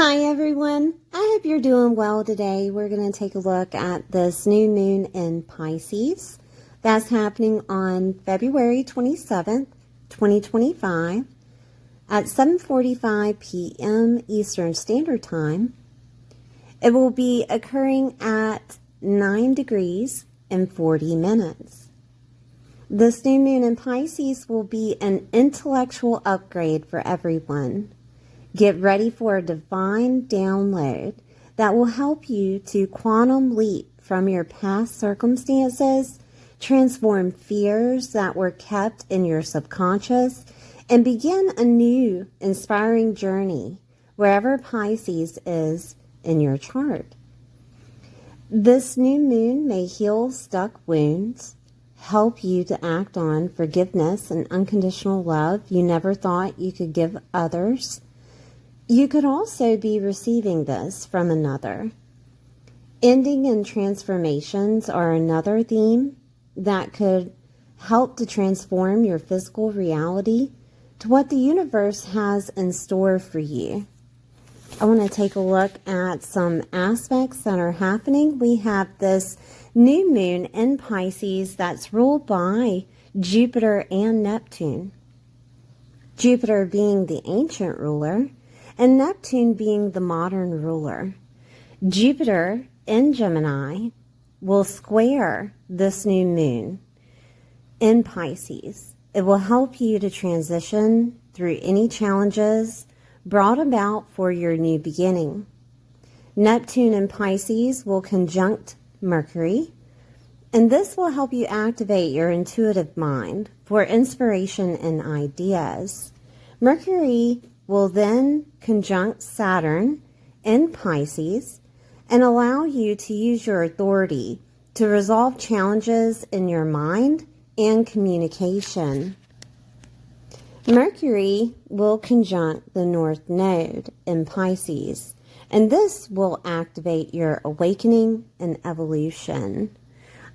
Hi everyone, I hope you're doing well today. We're going to take a look at this new moon in Pisces that's happening on February 27th, 2025 at 7:45 p.m. Eastern Standard Time. It will be occurring at 9 degrees and 40 minutes. This new moon in Pisces will be an intellectual upgrade for everyone. Get ready for a divine download that will help you to quantum leap from your past circumstances, transform fears that were kept in your subconscious, and begin a new, inspiring journey wherever Pisces is in your chart. This new moon may heal stuck wounds, help you to act on forgiveness and unconditional love you never thought you could give others. You could also be receiving this from another. Ending and transformations are another theme that could help to transform your physical reality to what the universe has in store for you. I want to take a look at some aspects that are happening. We have this new moon in Pisces that's ruled by Jupiter and Neptune. Jupiter being the ancient ruler, and Neptune being the modern ruler. Jupiter in Gemini will square this new moon in Pisces. It will help you to transition through any challenges brought about for your new beginning. Neptune in Pisces will conjunct Mercury, and this will help you activate your intuitive mind for inspiration and ideas. Mercury will then conjunct Saturn in Pisces and allow you to use your authority to resolve challenges in your mind and communication. Mercury will conjunct the North Node in Pisces, and this will activate your awakening and evolution.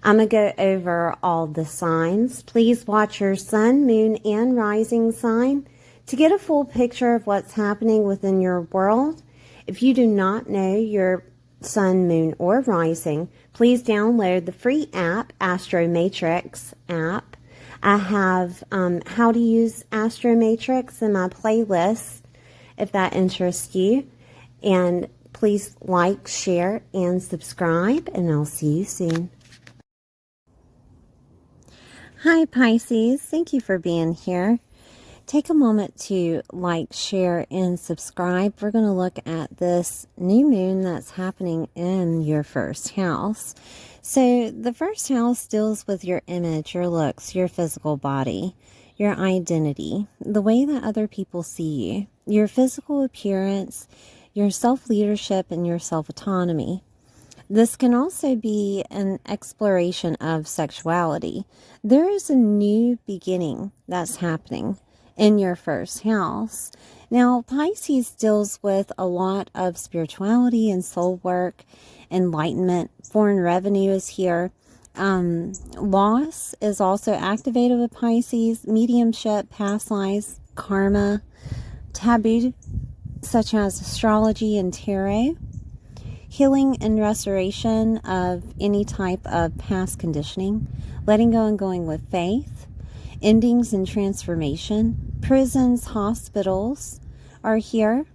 I'm going to go over all the signs. Please watch your sun, moon, and rising sign to get a full picture of what's happening within your world. If you do not know your sun, moon, or rising, please download the free app, Astro Matrix app. I have how to use Astro Matrix in my playlist if that interests you. And please like, share, and subscribe, and I'll see you soon. Hi Pisces, thank you for being here. Take a moment to like, share, and subscribe. We're going to look at this new moon that's happening in your first house. So the first house deals with your image, your looks, your physical body, your identity, the way that other people see you, your physical appearance, your self-leadership, and your self-autonomy. This can also be an exploration of sexuality. There is a new beginning that's happening in your first house. Now, Pisces deals with a lot of spirituality and soul work, enlightenment. Foreign revenue is here. Loss is also activated with Pisces. Mediumship, past lives, karma, taboo such as astrology and tarot. Healing and restoration of any type of past conditioning. Letting go and going with faith. Endings and transformation. Prisons, hospitals are here.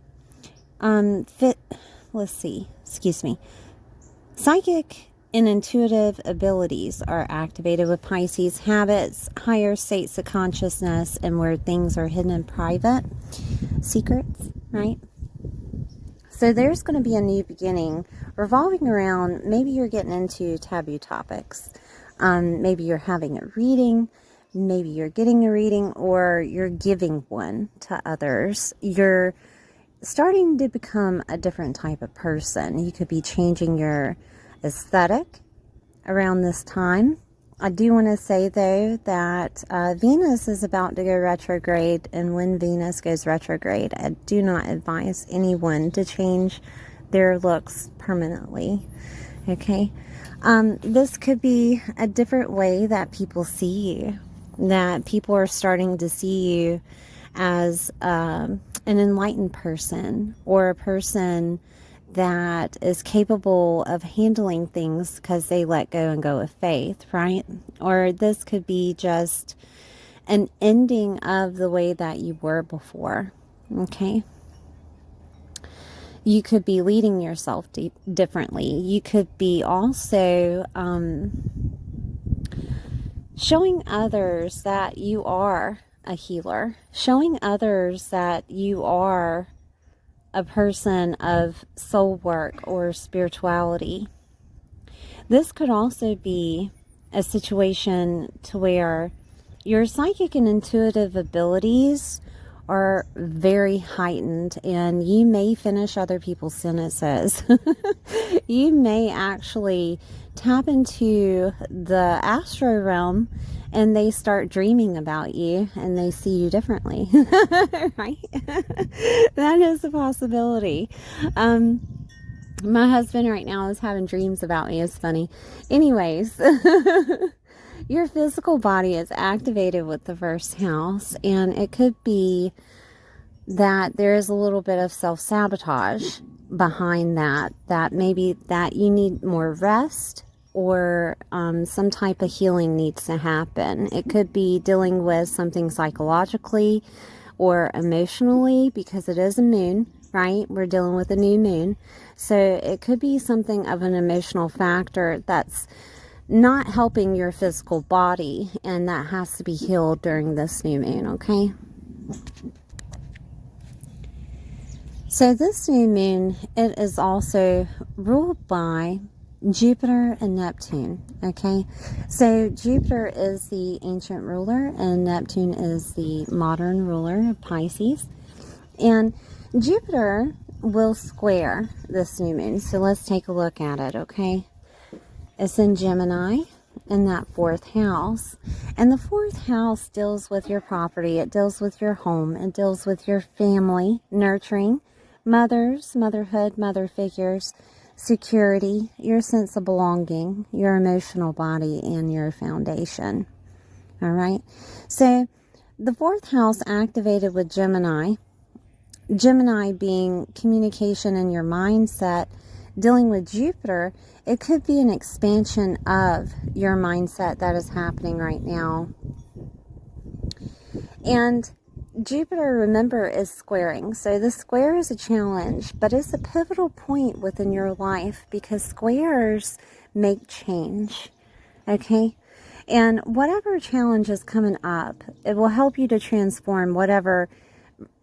Psychic and intuitive abilities are activated with Pisces. Habits, higher states of consciousness, and where things are hidden in private. Secrets, right? So there's going to be a new beginning revolving around, maybe you're getting into taboo topics. Maybe you're having a reading. Maybe you're getting a reading, or you're giving one to others. You're starting to become a different type of person. You could be changing your aesthetic around this time. I do want to say, though, that Venus is about to go retrograde, and when Venus goes retrograde, I do not advise anyone to change their looks permanently. Okay? This could be a different way that people see you. That people are starting to see you as an enlightened person, or a person that is capable of handling things because they let go and go with faith, right? Or this could be just an ending of the way that you were before, okay? You could be leading yourself differently. You could be also showing others that you are a healer, showing others that you are a person of soul work or spirituality. This could also be a situation to where your psychic and intuitive abilities are very heightened, and you may finish other people's sentences. You may actually tap into the astro realm and they start dreaming about you and they see you differently. Right? That is a possibility. My husband right now is having dreams about me. It's funny. Anyways, your physical body is activated with the first house, and it could be that there is a little bit of self-sabotage behind that maybe that you need more rest, or some type of healing needs to happen. It could be dealing with something psychologically or emotionally, because it is a moon, right? We're dealing with a new moon. So it could be something of an emotional factor that's not helping your physical body, and that has to be healed during this new moon, okay? So this new moon, it is also ruled by Jupiter and Neptune, okay? So Jupiter is the ancient ruler and Neptune is the modern ruler of Pisces. And Jupiter will square this new moon. So let's take a look at it, okay? It's in Gemini in that 4th house. And the 4th house deals with your property. It deals with your home. It deals with your family, nurturing, mothers, motherhood, mother figures, security, your sense of belonging, your emotional body, and your foundation. All right. So the 4th house activated with Gemini, Gemini being communication and your mindset, dealing with Jupiter, it could be an expansion of your mindset that is happening right now. And Jupiter, remember, is squaring. So the square is a challenge, but it's a pivotal point within your life because squares make change, okay? And whatever challenge is coming up, it will help you to transform whatever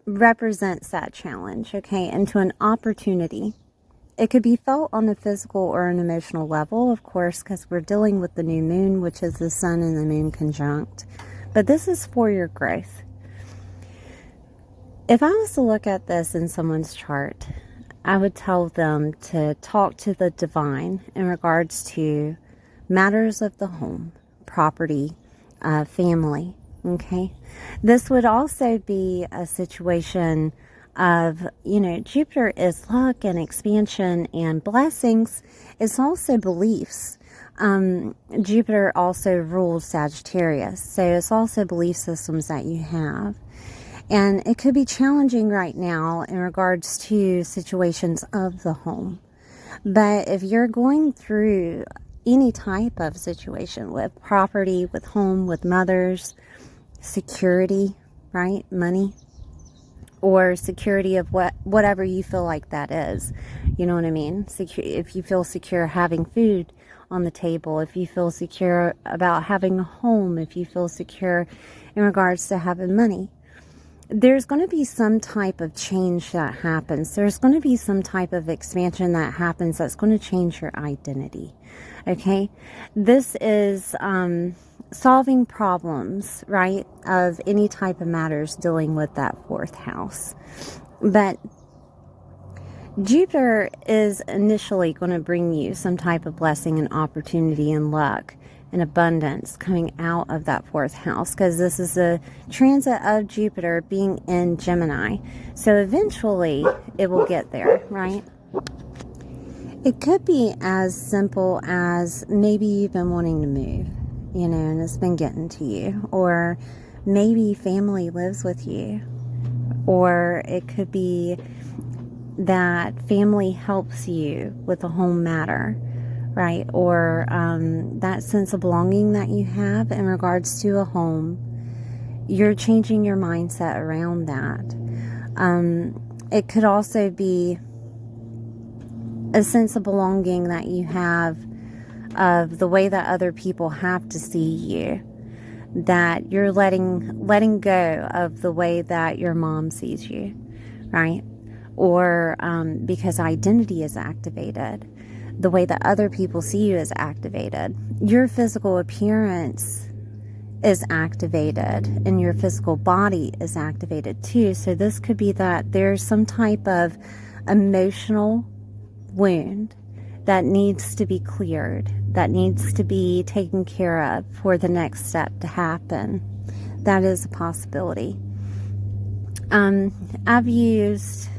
represents that challenge, okay, into an opportunity. It could be felt on a physical or an emotional level, of course, because we're dealing with the new moon, which is the sun and the moon conjunct. But this is for your growth. If I was to look at this in someone's chart, I would tell them to talk to the divine in regards to matters of the home, property, family, okay? This would also be a situation of, Jupiter is luck and expansion and blessings. It's also beliefs. Jupiter also rules Sagittarius, so it's also belief systems that you have. And it could be challenging right now in regards to situations of the home. But if you're going through any type of situation with property, with home, with mothers, security, right? Money, or security of whatever you feel like that is. You know what I mean? If you feel secure having food on the table, if you feel secure about having a home, if you feel secure in regards to having money, there's going to be some type of change that happens. There's going to be some type of expansion that happens that's going to change your identity. Okay? This is solving problems, right, of any type of matters dealing with that 4th house. But Jupiter is initially going to bring you some type of blessing and opportunity and luck and abundance coming out of that 4th house, because this is a transit of Jupiter being in Gemini. So eventually it will get there, right? It could be as simple as maybe you've been wanting to move, and it's been getting to you. Or maybe family lives with you Or it could be that family helps you with a home matter, right? Or that sense of belonging that you have in regards to a home. You're changing your mindset around that. It could also be a sense of belonging that you have of the way that other people have to see you, that you're letting go of the way that your mom sees you, right? Or because identity is activated, the way that other people see you is activated. Your physical appearance is activated and your physical body is activated too. So this could be that there's some type of emotional wound that needs to be cleared, that needs to be taken care of for the next step to happen. That is a possibility. I've used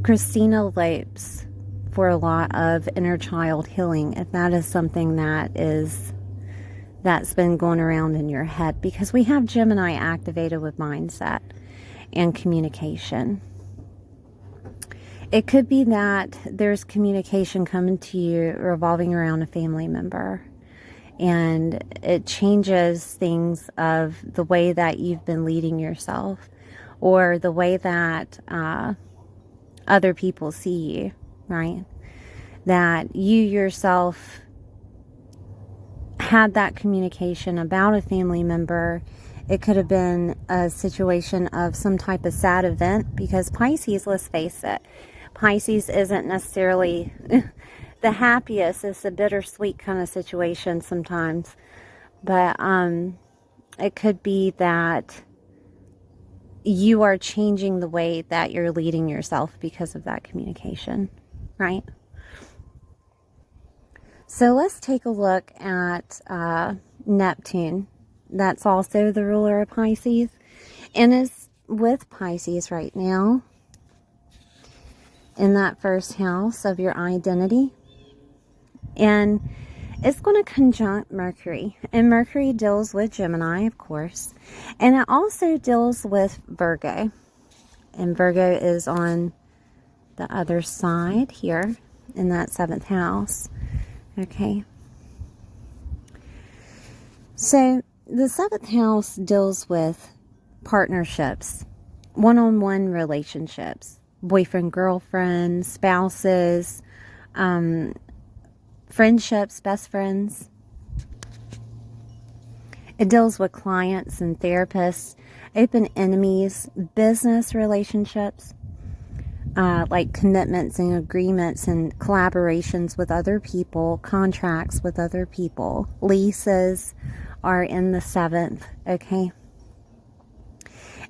Christina Lopes for a lot of inner child healing, if that is something that's been going around in your head, because we have Gemini activated with mindset and communication. It could be that there's communication coming to you revolving around a family member, and it changes things of the way that you've been leading yourself or the way that other people see you, right? That you yourself had that communication about a family member. It could have been a situation of some type of sad event, because Pisces, let's face it, Pisces isn't necessarily the happiest. It's a bittersweet kind of situation sometimes. But it could be that you are changing the way that you're leading yourself because of that communication, right? So let's take a look at Neptune. That's also the ruler of Pisces, and is with Pisces right now in that first house of your identity. And it's going to conjunct Mercury. And Mercury deals with Gemini, of course. And it also deals with Virgo. And Virgo is on the other side here in that 7th house. Okay. So the 7th house deals with partnerships, one-on-one relationships, boyfriend, girlfriend, spouses, friendships, best friends. It deals with clients and therapists, open enemies, business relationships, like commitments and agreements and collaborations with other people, contracts with other people, leases are in the 7th, okay?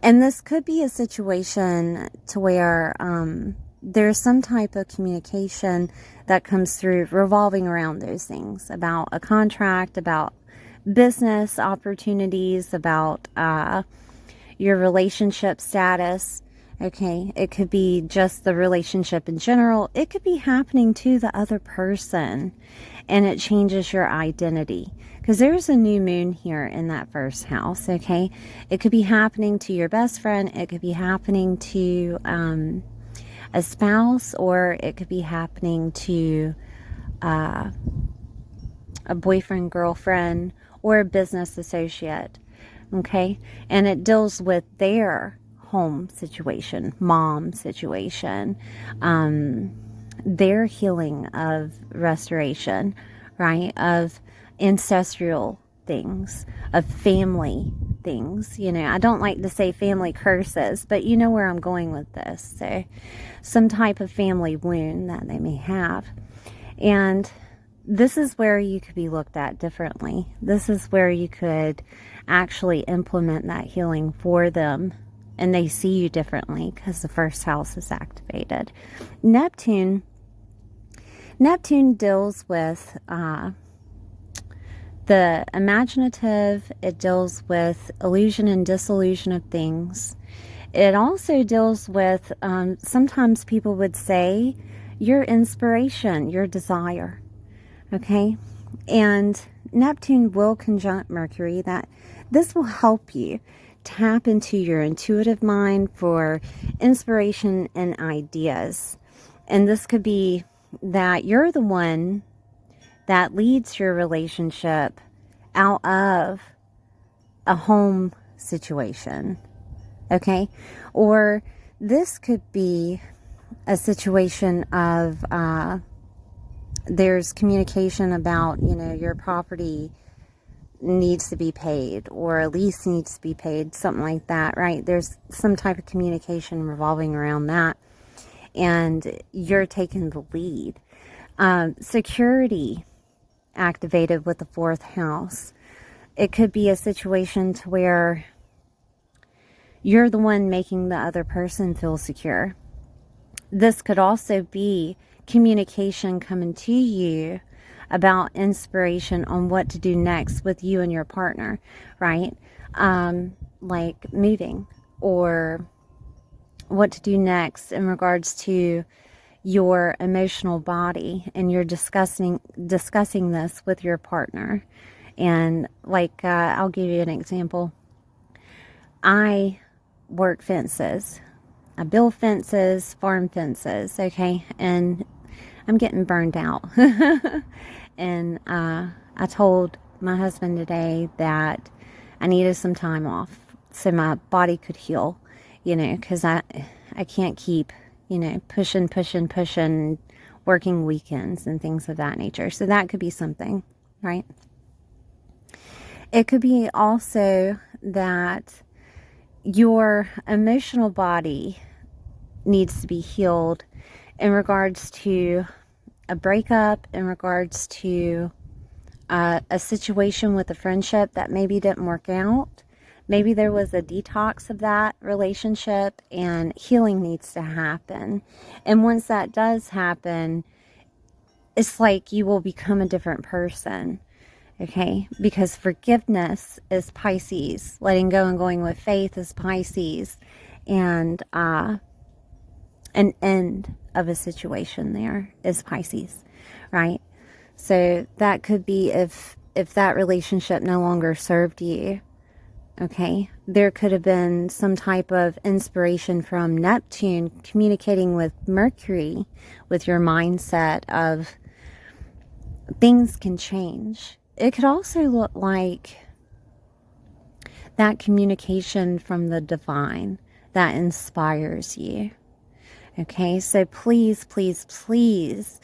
And this could be a situation to where there's some type of communication that comes through revolving around those things, about a contract, about business opportunities, about your relationship status. Okay, it could be just the relationship in general. It could be happening to the other person, and it changes your identity. Because there's a new moon here in that first house, okay? It could be happening to your best friend. It could be happening to a spouse, or it could be happening to a boyfriend, girlfriend, or a business associate, okay? And it deals with their home situation, mom situation, their healing of restoration, right? Of ancestral things, of family things. You know, I don't like to say family curses, but you know where I'm going with this. So some type of family wound that they may have. And this is where you could be looked at differently. This is where you could actually implement that healing for them, and they see you differently because the first house is activated. Neptune deals with the imaginative. It deals with illusion and disillusion of things. It also deals with, sometimes people would say, your inspiration, your desire. Okay? And Neptune will conjunct Mercury. That this will help you tap into your intuitive mind for inspiration and ideas. And this could be that you're the one that leads your relationship out of a home situation, okay? Or this could be a situation of there's communication about, your property needs to be paid, or a lease needs to be paid, something like that, right? There's some type of communication revolving around that, and you're taking the lead. Security activated with the 4th house. It could be a situation to where you're the one making the other person feel secure. This could also be communication coming to you about inspiration on what to do next with you and your partner, right? Like moving, or what to do next in regards to your emotional body, and you're discussing this with your partner. And like, I'll give you an example. I work fences. I build fences, farm fences, okay? And I'm getting burned out. And I told my husband today that I needed some time off so my body could heal, because I can't keep, pushing, working weekends and things of that nature. So that could be something, right? It could be also that your emotional body needs to be healed in regards to a breakup, in regards to a situation with a friendship that maybe didn't work out. Maybe there was a detox of that relationship, and healing needs to happen. And once that does happen, it's like you will become a different person, okay? Because forgiveness is Pisces. Letting go and going with faith is Pisces. And an end of a situation there is Pisces, right? So that could be if that relationship no longer served you, okay? There could have been some type of inspiration from Neptune communicating with Mercury, with your mindset of things can change. It could also look like that communication from the divine that inspires you. Okay, so please, please, please,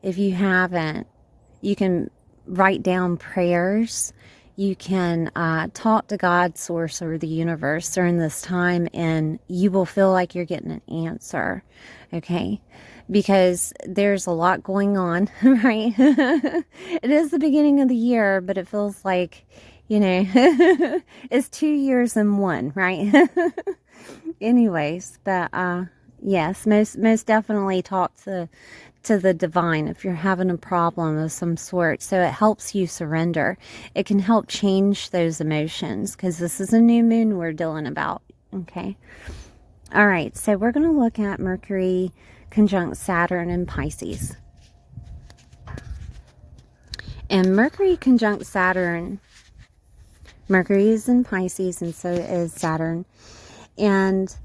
if you haven't, you can write down prayers. You can talk to God, source, or the universe during this time, and you will feel like you're getting an answer, okay? Because there's a lot going on, right? It is the beginning of the year, but it feels like, it's 2 years in one, right? Anyways, but yes, most definitely talk to the divine if you're having a problem of some sort. So it helps you surrender. It can help change those emotions, because this is a new moon we're dealing about. Okay. All right. So we're going to look at Mercury conjunct Saturn in Pisces. And Mercury conjunct Saturn, Mercury is in Pisces, and so is Saturn. And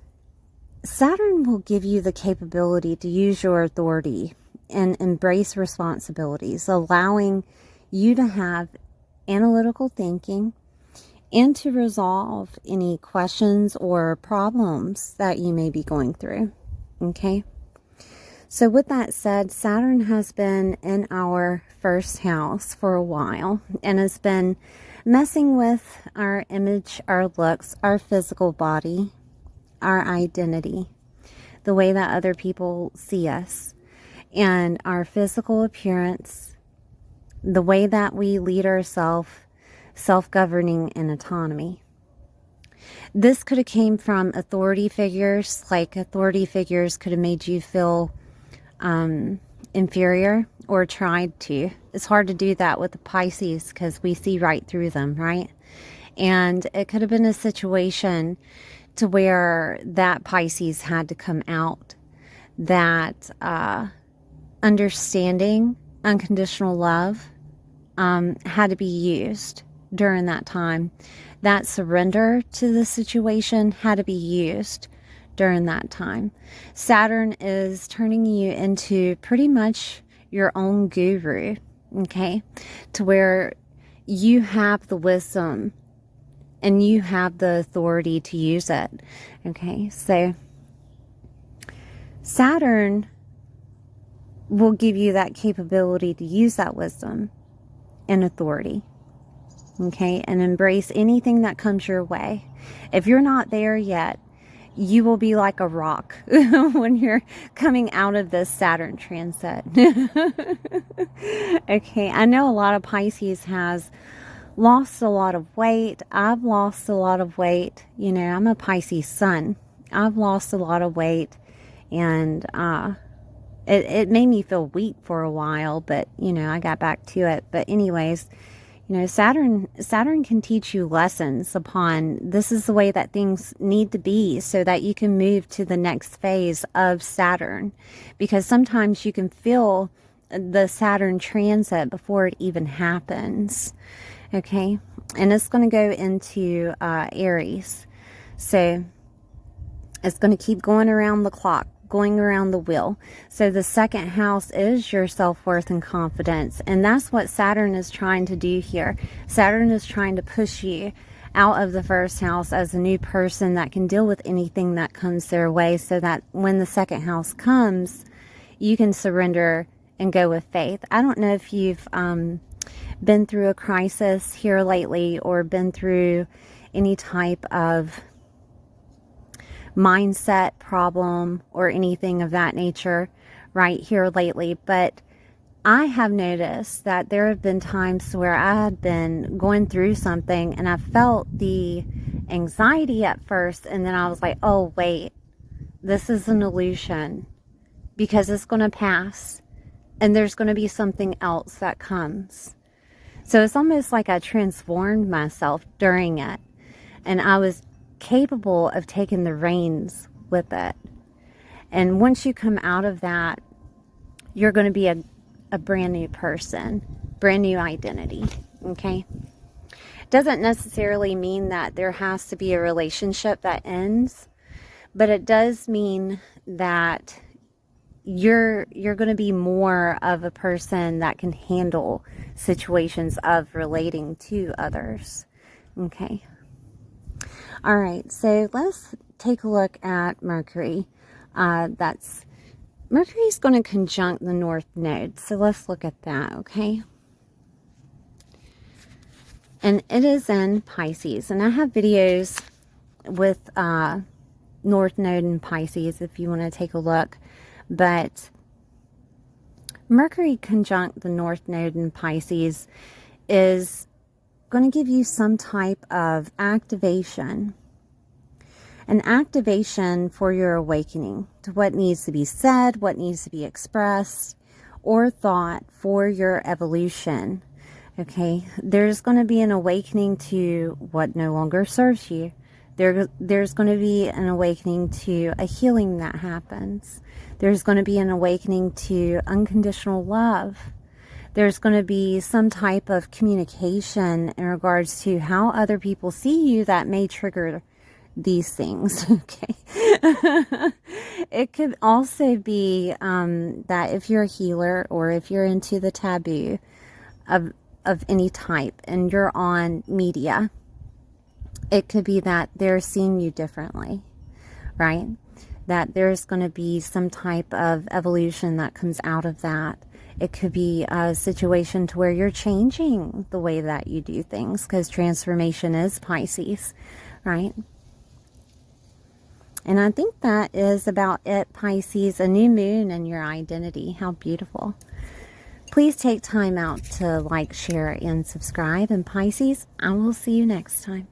Saturn will give you the capability to use your authority and embrace responsibilities, allowing you to have analytical thinking and to resolve any questions or problems that you may be going through. Okay? So with that said, Saturn has been in our 1st house for a while and has been messing with our image, our looks, our physical body, our identity, the way that other people see us, and our physical appearance, the way that we lead ourselves, self-governing and autonomy. This could have came from authority figures, like authority figures could have made you feel inferior or tried to. It's hard to do that with the Pisces because we see right through them, right? And it could have been a situation to where that Pisces had to come out, that understanding unconditional love had to be used, during that time. That surrender to the situation had to be used during that time. Saturn is turning you into pretty much your own guru, okay? To where you have the wisdom and you have the authority to use it, okay? So Saturn will give you that capability to use that wisdom and authority, okay? And embrace anything that comes your way. If you're not there yet, you will be like a rock when you're coming out of this Saturn transit. Okay, I know a lot of Pisces has lost a lot of weight. I've lost a lot of weight. You know, I'm a Pisces sun. I've lost a lot of weight, and it made me feel weak for a while, but, you know, I got back to it. But anyways, you know, Saturn can teach you lessons upon this is the way that things need to be so that you can move to the next phase of Saturn. Because sometimes you can feel the Saturn transit before it even happens. Okay? And it's going to go into Aries. So it's going to keep going around the clock, going around the wheel. So the second house is your self-worth and confidence. And that's what Saturn is trying to do here. Saturn is trying to push you out of the first house as a new person that can deal with anything that comes their way, so that when the second house comes, you can surrender and go with faith. I don't know if you've been through a crisis here lately or been through any type of mindset problem or anything of that nature right here lately, but I have noticed that there have been times where I had been going through something and I felt the anxiety at first, and then I was like, oh wait, this is an illusion, because it's going to pass and there's going to be something else that comes. So it's almost like I transformed myself during it, and I was capable of taking the reins with it. And once you come out of that, you're going to be a brand new person, brand new identity. Okay? Doesn't necessarily mean that there has to be a relationship that ends, but it does mean that you're going to be more of a person that can handle situations of relating to others. Okay? All right, so let's take a look at Mercury. Mercury's going to conjunct the North Node, so let's look at that, okay? And it is in Pisces, and I have videos with North Node in Pisces if you want to take a look. But Mercury conjunct the North Node in Pisces is going to give you some type of activation. An activation for your awakening to what needs to be said, what needs to be expressed, or thought for your evolution. Okay, there's going to be an awakening to what no longer serves you. There's going to be an awakening to a healing that happens. There's going to be an awakening to unconditional love. There's going to be some type of communication in regards to how other people see you that may trigger these things. Okay. It could also be that if you're a healer or if you're into the taboo of any type and you're on media, it could be that they're seeing you differently, right? That there's going to be some type of evolution that comes out of that. It could be a situation to where you're changing the way that you do things, because transformation is Pisces, right? And I think that is about it, Pisces. A new moon and your identity. How beautiful. Please take time out to like, share, and subscribe. And Pisces, I will see you next time.